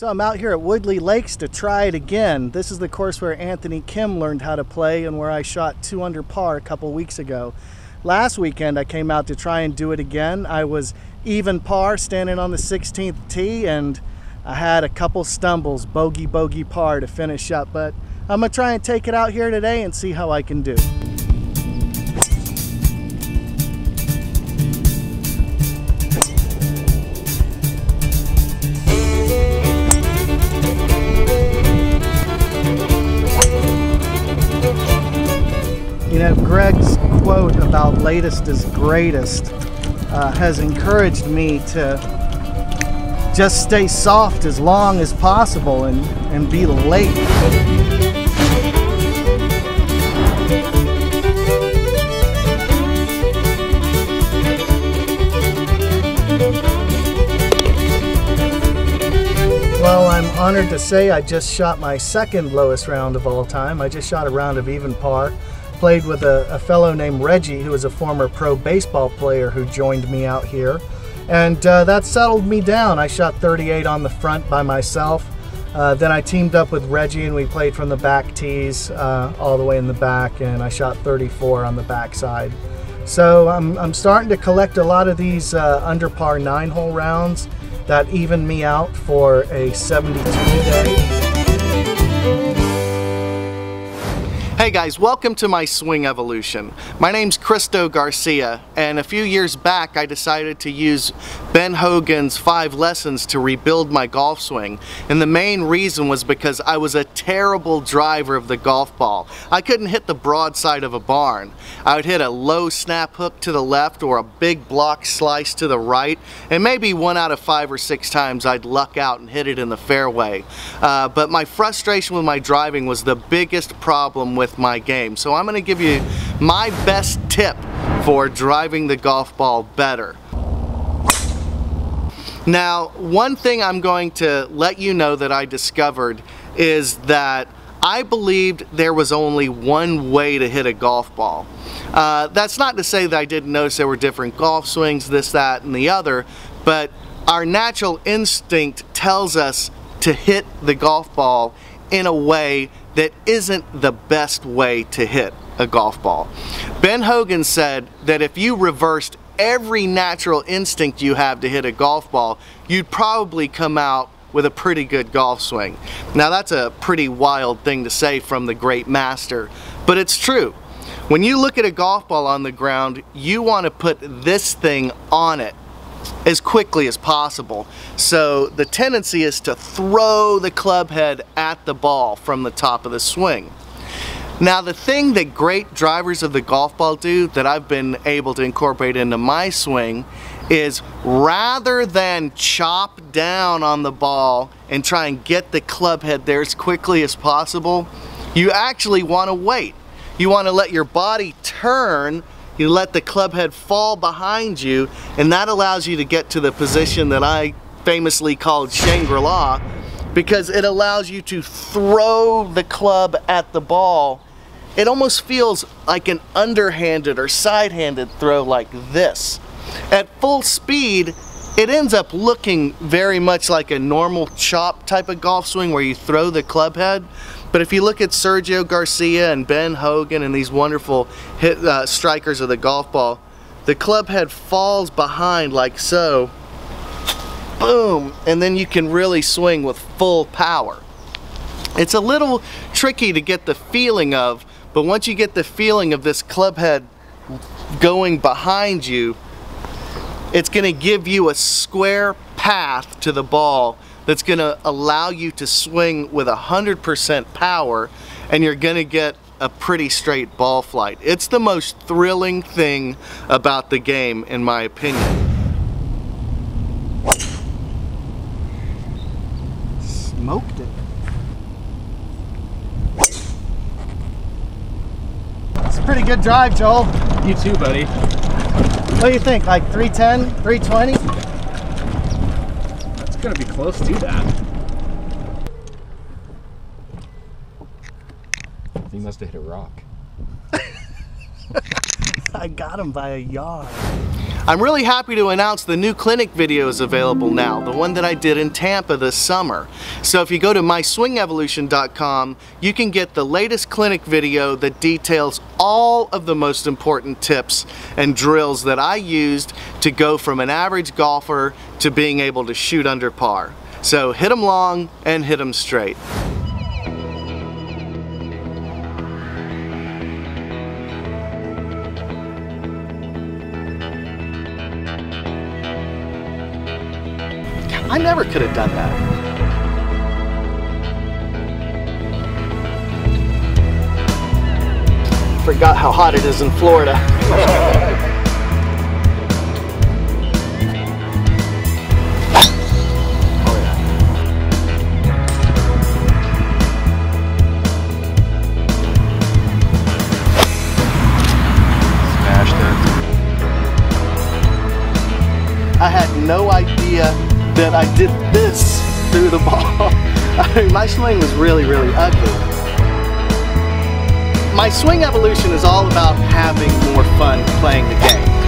So I'm out here at Woodley Lakes to try it again. This is the course where Anthony Kim learned how to play and where I shot 2 under par a couple weeks ago. Last weekend I came out to try and do it again. I was even par standing on the 16th tee and I had a couple stumbles, bogey par to finish up, but I'm gonna try and take it out here today and see how I can do. You know, Greg's quote about latest is greatest has encouraged me to just stay soft as long as possible and be late. Well, I'm honored to say I just shot my second lowest round of all time. I just shot a round of even par. Played with a fellow named Reggie, who is a former pro baseball player who joined me out here. And that settled me down. I shot 38 on the front by myself. Then I teamed up with Reggie and we played from the back tees all the way in the back, and I shot 34 on the backside. So I'm starting to collect a lot of these under par 9-hole rounds that even me out for a 72 day. Hey guys, welcome to my swing evolution. My name's Christo Garcia, and a few years back I decided to use Ben Hogan's 5 lessons to rebuild my golf swing. And the main reason was because I was a terrible driver of the golf ball. I couldn't hit the broadside of a barn. I would hit a low snap hook to the left or a big block slice to the right, and maybe 1 out of 5 or 6 times I'd luck out and hit it in the fairway. But my frustration with my driving was the biggest problem with my game. So I'm going to give you my best tip for driving the golf ball better. Now, one thing I'm going to let you know that I discovered is that I believed there was only one way to hit a golf ball. That's not to say that I didn't notice there were different golf swings, this, that, and the other, but our natural instinct tells us to hit the golf ball in a way that isn't the best way to hit a golf ball. Ben Hogan said that if you reversed every natural instinct you have to hit a golf ball, you'd probably come out with a pretty good golf swing. Now that's a pretty wild thing to say from the great master, but it's true. When you look at a golf ball on the ground, you want to put this thing on it as quickly as possible. So the tendency is to throw the club head at the ball from the top of the swing. Now the thing that great drivers of the golf ball do that I've been able to incorporate into my swing is, rather than chop down on the ball and try and get the club head there as quickly as possible, you actually want to wait. You want to let your body turn. You let the club head fall behind you, and that allows you to get to the position that I famously called Shangri-La, because it allows you to throw the club at the ball. It almost feels like an underhanded or side-handed throw, like this. At full speed, it ends up looking very much like a normal chop type of golf swing where you throw the club head. But if you look at Sergio Garcia and Ben Hogan and these wonderful strikers of the golf ball, the club head falls behind like so, boom, and then you can really swing with full power. It's a little tricky to get the feeling of, but once you get the feeling of this club head going behind you, it's going to give you a square path to the ball that's going to allow you to swing with 100% power, and you're going to get a pretty straight ball flight. It's the most thrilling thing about the game, in my opinion. Smoked it. It's a pretty good drive, Joel. You too, buddy. What do you think, like 310, 320? It's gonna be close to that. You must have hit a rock. I got him by a yard. I'm really happy to announce the new clinic video is available now, the one that I did in Tampa this summer. So if you go to myswingevolution.com, you can get the latest clinic video that details all of the most important tips and drills that I used to go from an average golfer to being able to shoot under par. So hit them long and hit them straight. I never could have done that. Forgot how hot it is in Florida. Oh yeah. Smashed it. I had no idea that I did this through the ball. I mean, my swing was really, really ugly. My swing evolution is all about having more fun playing the game.